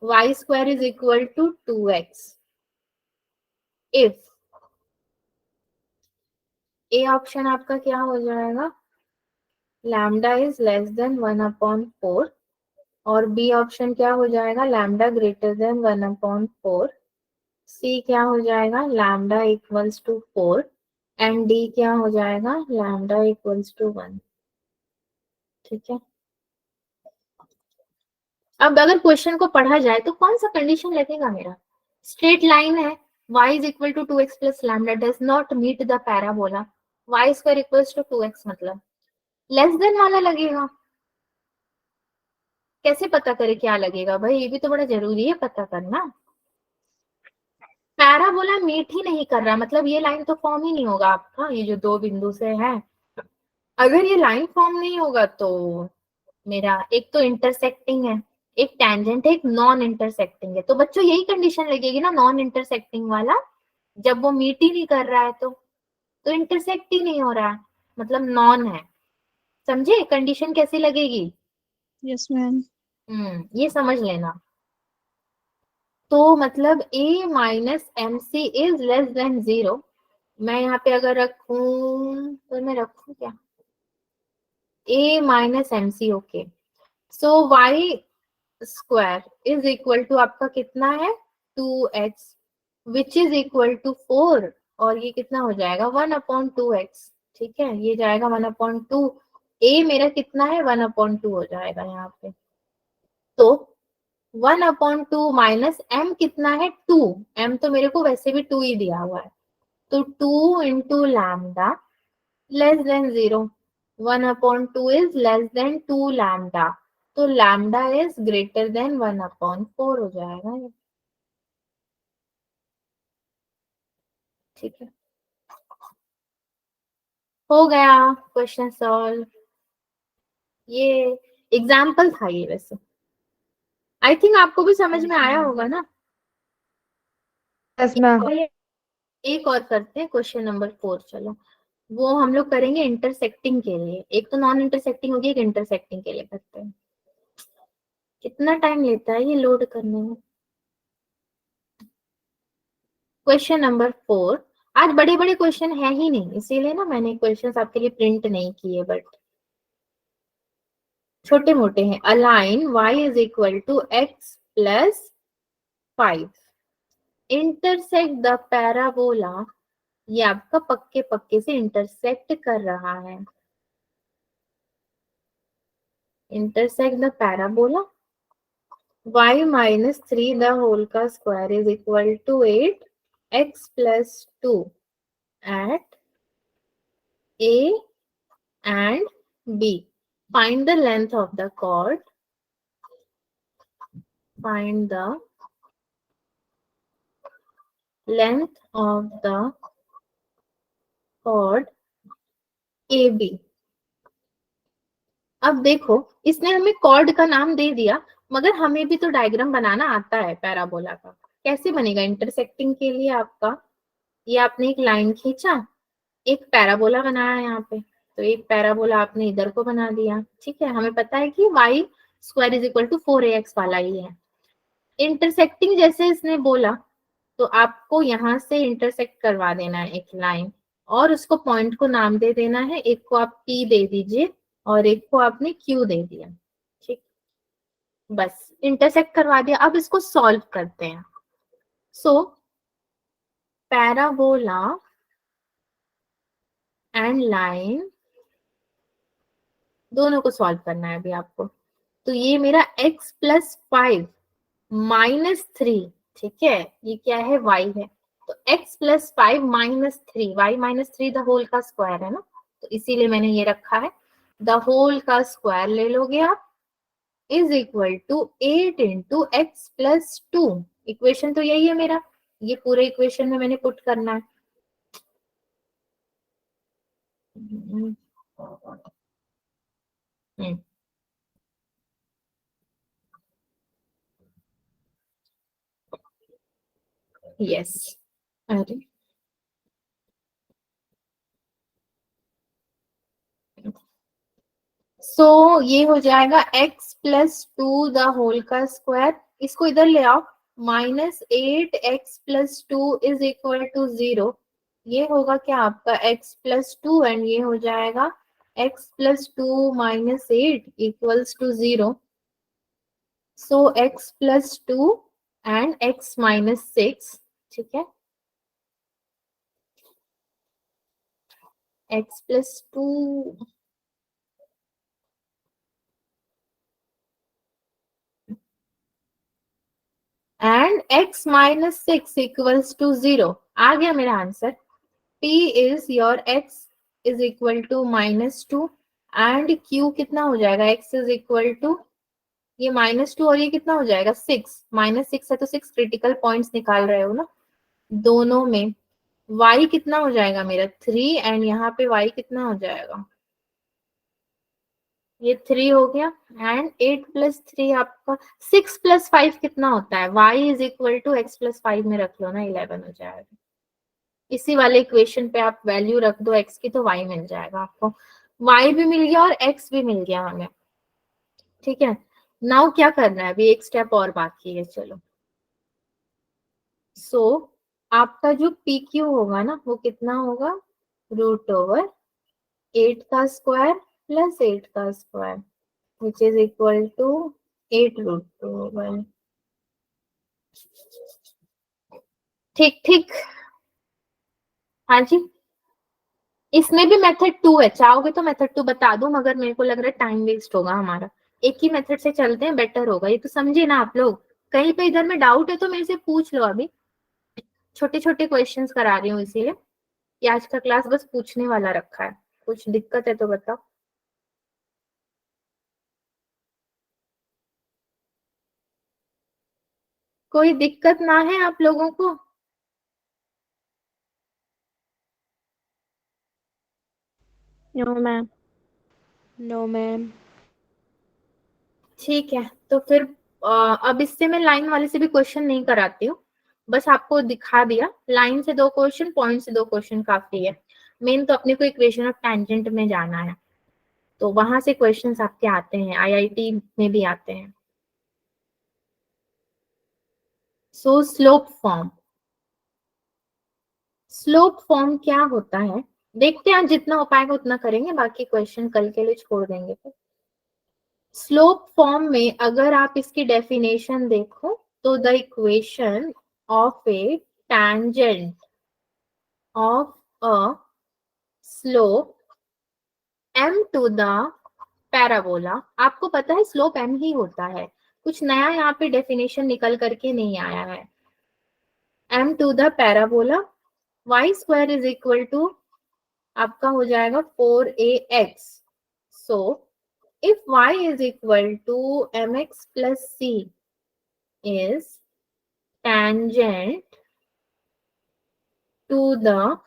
Speaker 2: y square is equal to 2x if A option आपका क्या हो जाएगा, लैम्डा इज लेस देन 1/4, और बी ऑप्शन क्या हो जाएगा, लैम्डा ग्रेटर देन 1/4, सी क्या हो जाएगा, lambda equals to 4 and D क्या हो जाएगा, लैम्डा इक्वल्स टू 1, ठीक है। अब अगर क्वेश्चन को पढ़ा जाए तो कौन सा कंडीशन लगेगा मेरा, स्ट्रेट लाइन है, y is equal to 2x plus lambda does not meet the parabola, y square equals to 2x, मतलब लेस देन वाला लगेगा। कैसे पता करें क्या लगेगा भाई, ये भी तो बड़ा जरूरी है पता करना। पैराबोला मीट ही नहीं कर रहा, मतलब ये लाइन तो फॉर्म ही नहीं होगा आपका, ये जो 2 बिंदु से है, अगर ये लाइन फॉर्म नहीं होगा तो मेरा एक तो इंटरसेक्टिंग है, एक टैंजेंट है, एक नॉन इंटरसेक्टिंग है, तो बच्चों यही कंडीशन लगेगी ना नॉन इंटरसेक्टिंग वाला, जब वो मीट ही नहीं कर रहा है तो इंटरसेक्ट ही नहीं हो रहा है, मतलब नॉन है, समझे कंडीशन कैसी लगेगी।
Speaker 3: Yes ma'am.
Speaker 2: ये समझ लेना। तो मतलब a minus m c is less than 0, मैं यहाँ पे अगर रखूं तो मैं रखूं क्या, a minus m c, okay, so y square is equal to आपका कितना है 2x which is equal to 4, और ये कितना हो जाएगा 1/2x, ठीक है, ये जाएगा 1/2, a मेरा कितना है 1/2 हो जाएगा यहाँ पे, तो 1/2 माइनस m कितना है 2, m तो मेरे को वैसे भी 2 ही दिया हुआ है, तो 2 into lambda less than 0, 1/2 is less then 2 lambda, तो लैम्डा इज ग्रेटर देन 1/4 हो जाएगा ये, ठीक है, हो गया क्वेश्चन सॉल्व। ये एग्जाम्पल था ये, वैसे आई थिंक आपको भी समझ में आया होगा ना।
Speaker 1: Yes ma'am.
Speaker 2: एक और करते हैं क्वेश्चन नंबर 4, चलो वो हम लोग करेंगे इंटरसेक्टिंग के लिए, एक तो नॉन इंटरसेक्टिंग होगी, एक इंटरसेक्टिंग के लिए करते हैं। कितना टाइम लेता है ये लोड करने में। क्वेश्चन नंबर 4, आज बड़े बड़े क्वेश्चन है ही नहीं, इसीलिए ना मैंने क्वेश्चंस आपके लिए प्रिंट नहीं किए, बट छोटे मोटे हैं। A line y is equal to x plus 5 intersect the parabola, ये आपका पक्के पक्के से इंटरसेक्ट कर रहा है, intersect the parabola, y minus 3 the whole का square is equal to 8 x plus 2 at a and b, find the length of the chord, find the length of the chord AB, अब देखो, इसने हमें cord का नाम दे दिया, मगर हमें भी तो डायग्राम बनाना आता है पैराबोला का। कैसे बनेगा? इंटरसेक्टिंग के लिए आपका, ये आपने एक लाइन खींचा, एक पैराबोला बनाया यहाँ पे, तो एक पैराबोला आपने इधर को बना दिया। ठीक है, हमें पता है कि y square is equal to 4ax वाला ही है। इंटरसेक्टिंग जैसे इसने बोला, तो आपको यहाँ से इंटरसेक्ट करवा देना है एक लाइन, और उसको पॉइंट को नाम दे देना है। एक को आप P दे दीजिए और एक को आपने Q दे दिया। ठीक, बस इंटरसेक्ट करवा दिया। अब इसको सॉल्व करते हैं। सो पैराबोला एंड लाइन दोनों को सॉल्व करना है अभी आपको। तो ये मेरा x प्लस 5 माइनस 3, ठीक है, ये क्या है? y है। तो x plus 5 minus 3, y minus 3 the whole का स्क्वायर है ना, तो इसीलिए मैंने ये रखा है। द होल का स्क्वायर ले लोगे आप, is equal to 8 into x plus 2। Equation तो यही है मेरा, ये पूरे इक्वेशन में मैंने पुट करना है। यस, अरे सो ये हो जाएगा x प्लस 2 द होल का स्क्वायर, इसको इधर ले आओ, minus 8x plus 2 is equal to 0। ये होगा क्या आपका x प्लस 2, एंड ये हो जाएगा x plus 2 minus 8 equals to 0। So x plus 2 and x minus 6, ठीक है, x plus 2 and x minus 6 equals to 0। आ गया मेरा answer. P is your x is equal to minus 2 and Q कितना हो जाएगा? x is equal to ये माइनस 2 और ये कितना हो जाएगा? 6, माइनस 6 है तो 6 क्रिटिकल पॉइंट्स निकाल रहे हो ना दोनों में। y कितना हो जाएगा मेरा? 3, एंड यहाँ पे y कितना हो जाएगा? ये 3 हो गया, एंड 8 प्लस 3 आपका 6 प्लस 5 कितना होता है? y is equal to x plus 5 में रख लो ना, 11 हो जाएगा। इसी वाले इक्वेशन पे आप वैल्यू रख दो x की, तो y मिल जाएगा आपको। y भी मिल गया और x भी मिल गया हमें। ठीक है, नाउ क्या करना है? अभी एक स्टेप और बाकी है, चलो। सो आपका जो पी क्यू होगा ना, वो कितना होगा? रूट ओवर 8 का स्क्वायर प्लस 8 का square, which is equal to 8 root over. ठीक ठीक, हाँ जी। इसमें भी मेथड 2 है, चाहोगे तो मेथड 2 बता दूं, मगर मेरे को लग रहा है टाइम वेस्ट होगा हमारा। एक ही मेथड से चलते हैं, बेटर होगा। ये तो समझे ना आप लोग? कहीं पे इधर में डाउट है तो मेरे से पूछ लो। अभी छोटे छोटे क्वेश्चंस करा रही हूँ, इसीलिए ये आज का क्लास बस पूछने वाला रखा है। कुछ दिक्कत है तो बताओ। कोई दिक्कत ना है आप लोगों को?
Speaker 4: No ma'am.
Speaker 1: No ma'am.
Speaker 2: ठीक है, तो फिर अब इससे मैं लाइन वाले से भी क्वेश्चन नहीं कराती हूँ, बस आपको दिखा दिया। लाइन से 2 क्वेश्चन, पॉइंट से 2 क्वेश्चन काफी है। मेन तो अपने को इक्वेशन ऑफ टेंजेंट में जाना है, तो वहां से क्वेश्चंस आपके आते हैं, आईआईटी में भी आते हैं। सो स्लोप फॉर्म, स्लोप फॉर्म क्या होता है देखते हैं। जितना हो पाएगा उतना करेंगे, बाकी क्वेश्चन कल के लिए छोड़ देंगे। फिर स्लोप फॉर्म में अगर आप इसकी डेफिनेशन देखो, तो the equation of A tangent of a slope m to the parabola, आपको पता है स्लोप m ही होता है, कुछ नया यहाँ पे डेफिनेशन निकल करके नहीं आया है। m to the parabola, y square is equal to आपका हो जाएगा 4ax। So if y is equal to mx plus c is tangent to the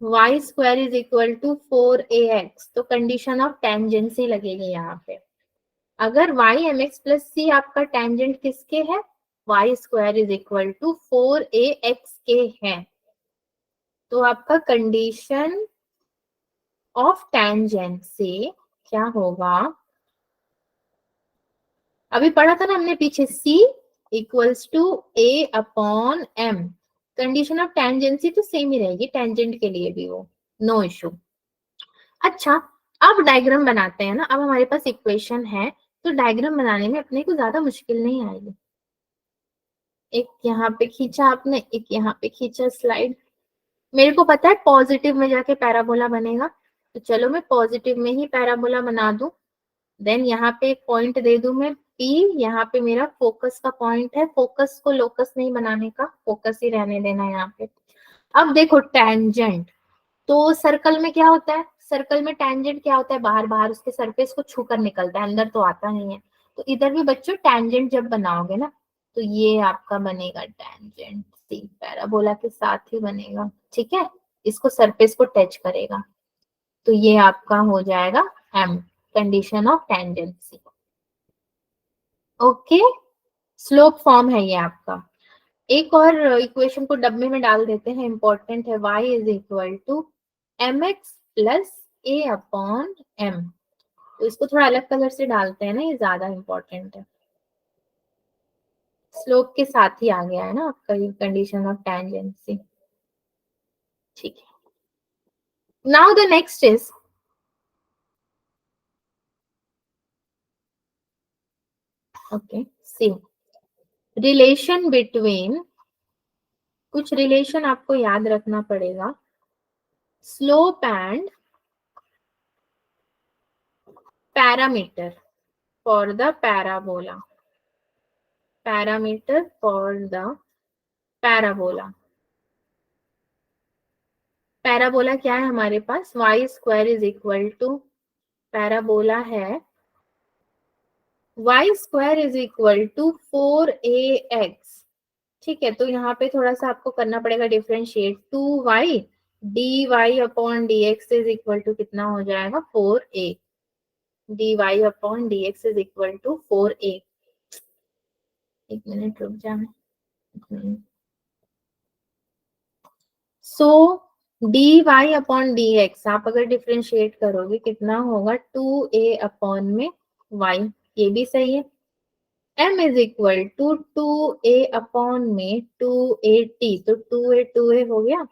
Speaker 2: y square is equal to 4ax, तो कंडीशन ऑफ टेंजेंसी लगेगी यहाँ पे। अगर y mx plus c आपका tangent किसके है, y square is equal to 4ax के है, तो आपका कंडीशन ऑफ टेंजेंसी क्या होगा, अभी पढ़ा था ना हमने पीछे, c equals to a upon m। Condition of tangency तो सेम ही रहेगी टेंजेंट के लिए भी, वो नो इशू। अच्छा, अब डायग्राम बनाते हैं ना, अब हमारे पास इक्वेशन है, तो डायग्राम बनाने में अपने को ज्यादा मुश्किल नहीं आएगी। एक यहाँ पे खींचा आपने, एक यहाँ पे खींचा स्लाइड, मेरे को पता है पॉजिटिव में जाके पैराबोला बनेगा, तो चलो मैं पॉजिटिव में ही पैराबोला बना दूं। देन यहाँ पे एक पॉइंट दे दूं मैं P, यहाँ पे मेरा फोकस का पॉइंट है, फोकस को लोकस नहीं बनाने का, फोकस ही रहने देना यहाँ पे। अब देखो टेंजेंट, तो सर्कल में क्या होता है, सर्कल में टेंजेंट क्या होता है, बाहर बाहर उसके सरफेस को छूकर निकलता है, अंदर तो आता नहीं है। तो इधर भी बच्चों टेंजेंट जब बनाओगे ना, तो ये आपका बनेगा टेंजेंट सी, पैराबोला के साथ ही बनेगा, ठीक है, इसको सरफेस को टच करेगा, तो ये आपका हो जाएगा M, condition of tangency. Okay, slope form है ये आपका। एक और इक्वेशन को डब्बे में डाल देते हैं, इंपॉर्टेंट है, y is equal to mx plus a upon m। तो इसको थोड़ा अलग कलर से डालते हैं ना, ये ज्यादा इंपॉर्टेंट है, स्लोप के साथ ही आ गया है ना आपका ये कंडीशन ऑफ टेंजेंसी, ठीक है। Now the next is, okay see, relation between, कुछ रिलेशन आपको याद रखना पड़ेगा, slope and parameter for the parabola, parameter for the parabola. Parabola क्या है हमारे पास, y square is equal to, parabola है y square is equal to 4ax, ठीक है। तो यहाँ पे थोड़ा सा आपको करना पड़ेगा differentiate, 2y dy upon dx is equal to कितना हो जाएगा, 4a, dy upon dx is equal to 4a। एक मिनट रुक जा मैं, सो dy अपॉन dx आप अगर डिफरेंशिएट करोगे कितना होगा, 2a अपॉन में y, ये भी सही है। m is equal to 2a upon में 2at, तो 2a हो गया,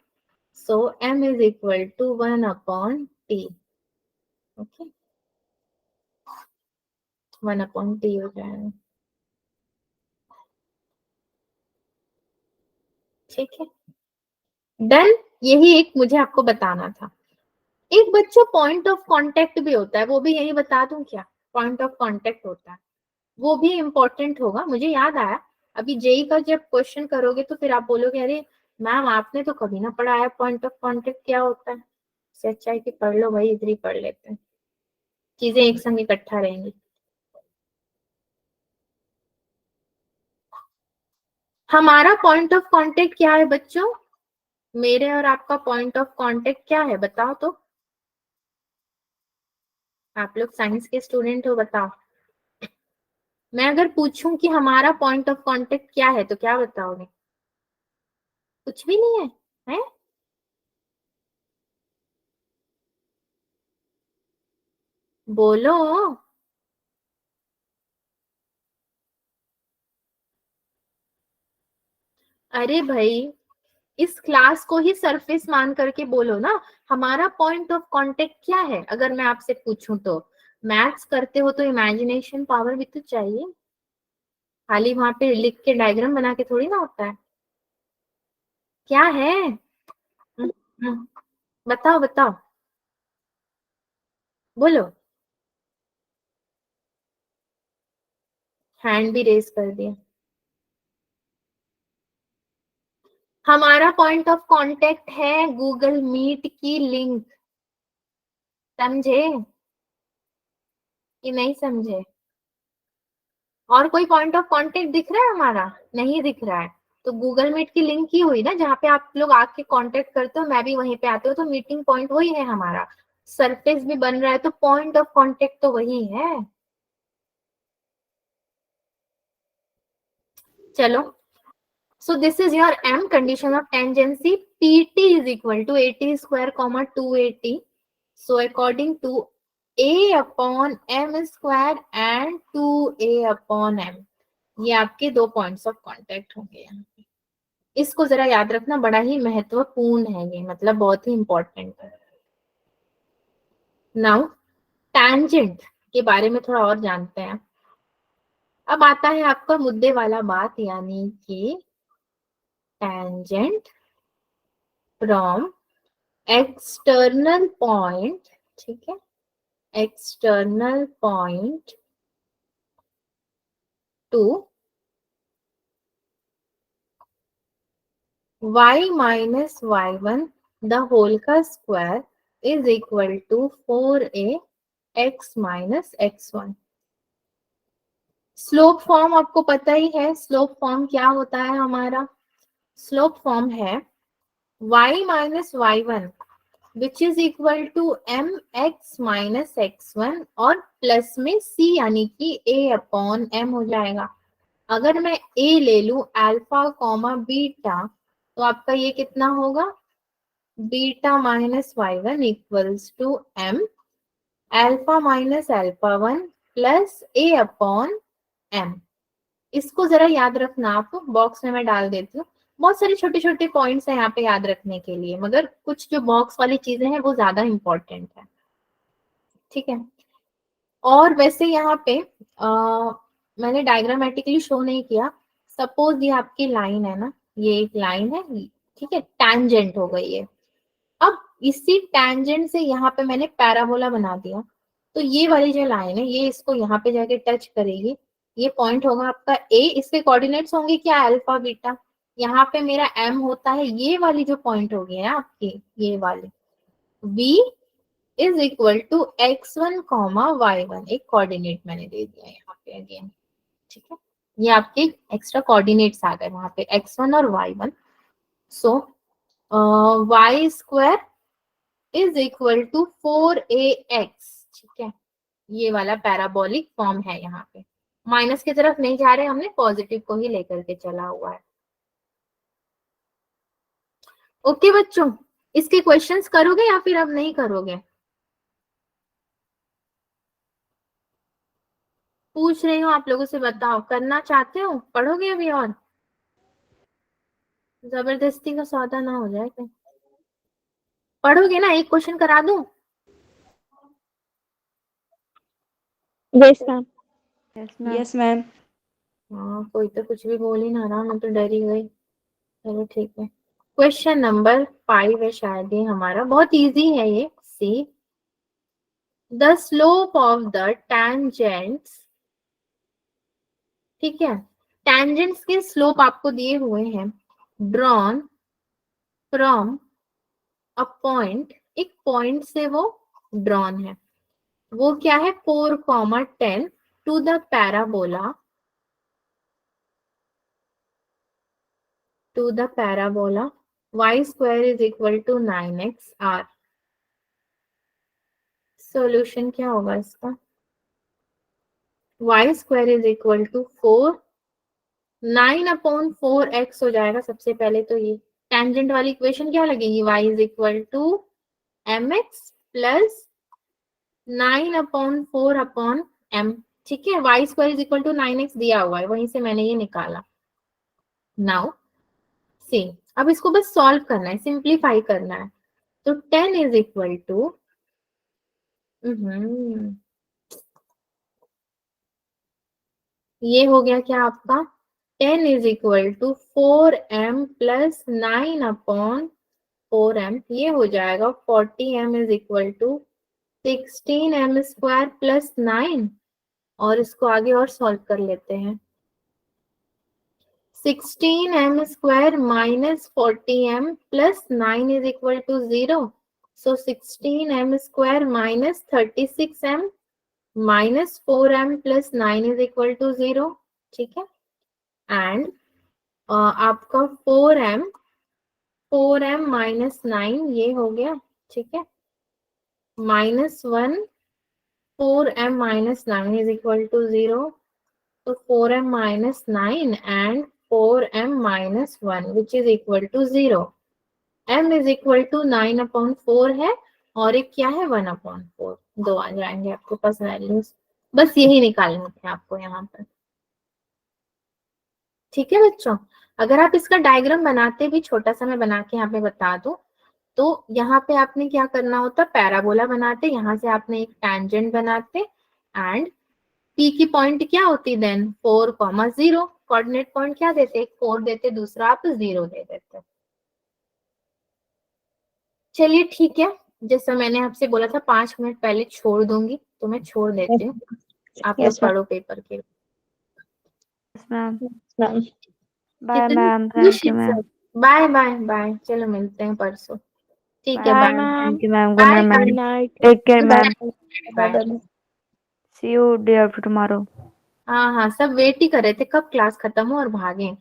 Speaker 2: सो m is equal to 1 upon t, okay, 1 upon t हो जाएगा, ठीक है डन। यही एक मुझे आपको बताना था। एक बच्चों पॉइंट ऑफ कांटेक्ट भी होता है, वो भी यही बता दूं क्या, पॉइंट ऑफ कांटेक्ट होता है, वो भी इम्पोर्टेंट होगा, मुझे याद आया। अभी जेई का जब क्वेश्चन करोगे तो फिर आप बोलोगे अरे मैम आपने तो कभी ना पढ़ाया पॉइंट ऑफ कांटेक्ट क्या होता है, इससे अच्छा है कि पढ़ लो भाई, इधर ही पढ़ लेते हैं, चीजें एक संग इकट्ठा रहेंगी। हमारा पॉइंट ऑफ कांटेक्ट क्या है बच्चों, मेरे और आपका पॉइंट ऑफ कांटेक्ट क्या है बताओ तो, आप लोग साइंस के स्टूडेंट हो, बताओ। मैं अगर पूछूं कि हमारा पॉइंट ऑफ कांटेक्ट क्या है तो क्या बताओगे, कुछ भी नहीं है, है? बोलो, अरे भाई इस क्लास को ही सरफेस मान करके बोलो ना, हमारा पॉइंट ऑफ कांटेक्ट क्या है, अगर मैं आपसे पूछूं तो। मैथ्स करते हो तो इमेजिनेशन पावर भी तो चाहिए, खाली वहां पे लिख के डायग्राम बना के थोड़ी ना होता है, क्या है? हम्म, बताओ बताओ, बोलो, हैंड भी रेज कर दिया। हमारा पॉइंट ऑफ कांटेक्ट है गूगल मीट की लिंक, समझे कि नहीं समझे? और कोई पॉइंट ऑफ कांटेक्ट दिख रहा है हमारा, नहीं दिख रहा है, तो गूगल मीट की लिंक ही हुई ना, जहाँ पे आप लोग आके कांटेक्ट करते हो, मैं भी वहीं पे आती हूँ, तो मीटिंग पॉइंट वही है हमारा। सरफेस भी बन रहा है तो पॉइंट ऑफ कांटेक्ट तो वही है। चलो, so this is your m condition of tangency. pt is equal to 80 square comma 280. So according to a upon m square and 2a upon m, ये आपके दो पॉइंट्स ऑफ कांटेक्ट होंगे यहाँ पे। इसको जरा याद रखना, बड़ा ही महत्वपूर्ण है ये, मतलब बहुत ही इंपॉर्टेंट है। नाउ टैंजेंट के बारे में थोड़ा और जानते हैं। अब आता है आपका मुद्दे वाला बात, यानी कि tangent from external point, ठीक है, external point to y minus y1 the whole का square is equal to 4a x minus x1। Slope form आपको पता ही है, स्लोप फॉर्म क्या होता है हमारा? स्लोप फॉर्म है y minus y1 which is equal to mx minus x1 और प्लस में c यानी कि a अपॉन m हो जाएगा। अगर मैं a ले लू अल्फा कॉमा बीटा, तो आपका ये कितना होगा? Beta minus y1 equals to m alpha minus alpha 1 plus a upon m। इसको जरा याद रखना, आप बॉक्स में मैं डाल देती हूँ। बहुत सारे छोटे छोटे पॉइंट्स हैं यहाँ पे याद रखने के लिए, मगर कुछ जो बॉक्स वाली चीजें हैं वो ज्यादा इंपॉर्टेंट है, ठीक है। और वैसे यहाँ पे मैंने डायग्रामेटिकली शो नहीं किया। सपोज ये आपकी लाइन है ना, ये एक लाइन है, ठीक है, टैंजेंट हो गई है। अब इसी टैंजेंट से यहाँ पे मैंने पैराबोला बना दिया, तो ये वाली जो लाइन है ये इसको यहाँ पे जाके टच करेगी। ये पॉइंट होगा आपका ए, इसके कोऑर्डिनेट्स होंगे क्या? Alpha beta. यहाँ पे मेरा एम होता है, ये वाली जो पॉइंट होगी ना आपकी, ये वाली v is equal to x1 comma y1, एक कोऑर्डिनेट मैंने दे दिया यहाँ पे अगेन, ठीक है। ये आपके एक्स्ट्रा कोऑर्डिनेट्स आ गए वहां पे x1 और y1। सो y square is equal to 4ax, ठीक है। ये वाला पैराबोलिक फॉर्म है, यहाँ पे माइनस की तरफ नहीं जा रहे, हमने पॉजिटिव को ही लेकर के चला हुआ है। ओके बच्चों, इसके क्वेश्चंस करोगे या फिर अब नहीं करोगे? पूछ रही हूँ आप लोगों से, बताओ करना चाहते हो? पढ़ोगे अभी और? जबरदस्ती का सौदा ना हो जाए कहीं। पढ़ोगे ना? एक क्वेश्चन करा दूं?
Speaker 4: Yes ma'am.
Speaker 1: Yes ma'am.
Speaker 2: हाँ, कोई तो कुछ भी बोल ही ना रहा, मैं तो डर ही गई। चलो ठीक है, क्वेश्चन नंबर 5 है शायद ये हमारा, बहुत इजी है ये। See the slope of the tangents, ठीक है, टैंजेंट्स के स्लोप आपको दिए हुए हैं, ड्रॉन फ्रॉम अ पॉइंट, एक पॉइंट से वो ड्रॉन है, वो क्या है? 4,10 to the parabola, to the parabola y square is equal to 9x r। Solution क्या होगा इसका? y square is equal to 4, 9 upon 4x हो जाएगा। सबसे पहले तो ये टेंजेंट वाली इक्वेशन क्या लगेगी? y is equal to mx plus 9 upon 4 upon m, ठीक है। y square is equal to 9x दिया हुआ है, वहीं से मैंने ये निकाला। नाउ सी, अब इसको बस सॉल्व करना है, सिंप्लीफाई करना है। तो 10 इज इक्वल टू, ये हो गया क्या आपका? 10 is equal to 4m plus 9 upon 4m, ये हो जाएगा 40m is equal to 16m square plus 9। और इसको आगे और सॉल्व कर लेते हैं। 16m square minus 40m plus 9 is equal to 0। सो 16m square minus 36m minus 4m plus 9 is equal to 0, ठीक है। एंड आपका 4m माइनस 9 ये हो गया, ठीक है, -1 4m minus 9 is equal to 0। तो 4m minus 9 and 4m minus 1 which is equal to 0। m is equal to 9/4 है और एक क्या है 1/4। दो आ जाएंगे आपके पास वैल्यूज, बस यही निकालने थे आपको यहाँ पर। ठीक है बच्चों, अगर आप इसका डायग्राम बनाते भी, छोटा सा मैं बना के यहाँ पे बता दूं, तो यहाँ पे आपने क्या करना होता, पैराबोला बनाते, यहाँ से आपने एक टैंजेंट बनाते एंड पी की पॉइंट क्या होती देन 4,0। कोऑर्डिनेट पॉइंट क्या देते, एक 4 देते, दूसरा आप 0 दे देते। चलिए ठीक है, जैसा मैंने आपसे बोला था 5 मिनट पहले छोड़ दूंगी, तो मैं छोड़ देती हूँ, आप लोग
Speaker 4: Yes, ma'am.
Speaker 2: पढ़ो पेपर के।
Speaker 1: Yes, ma'am.
Speaker 4: Ma'am.
Speaker 1: Bye ma'am, thank you ma'am.
Speaker 2: Bye bye bye, चलो मिलते हैं परसों। ठीक है,
Speaker 1: bye
Speaker 2: bye
Speaker 1: ma'am,
Speaker 2: bye
Speaker 1: thank you ma'am, good night
Speaker 2: bye
Speaker 1: ma'am,
Speaker 4: Good night.
Speaker 1: Take care
Speaker 4: Good
Speaker 1: ma'am,
Speaker 4: night.
Speaker 2: Bye.
Speaker 4: Bye-bye.
Speaker 1: See you day after tomorrow.
Speaker 2: हाँ हाँ, सब wait ही कर रहे थे कब क्लास खत्म हो और भागे।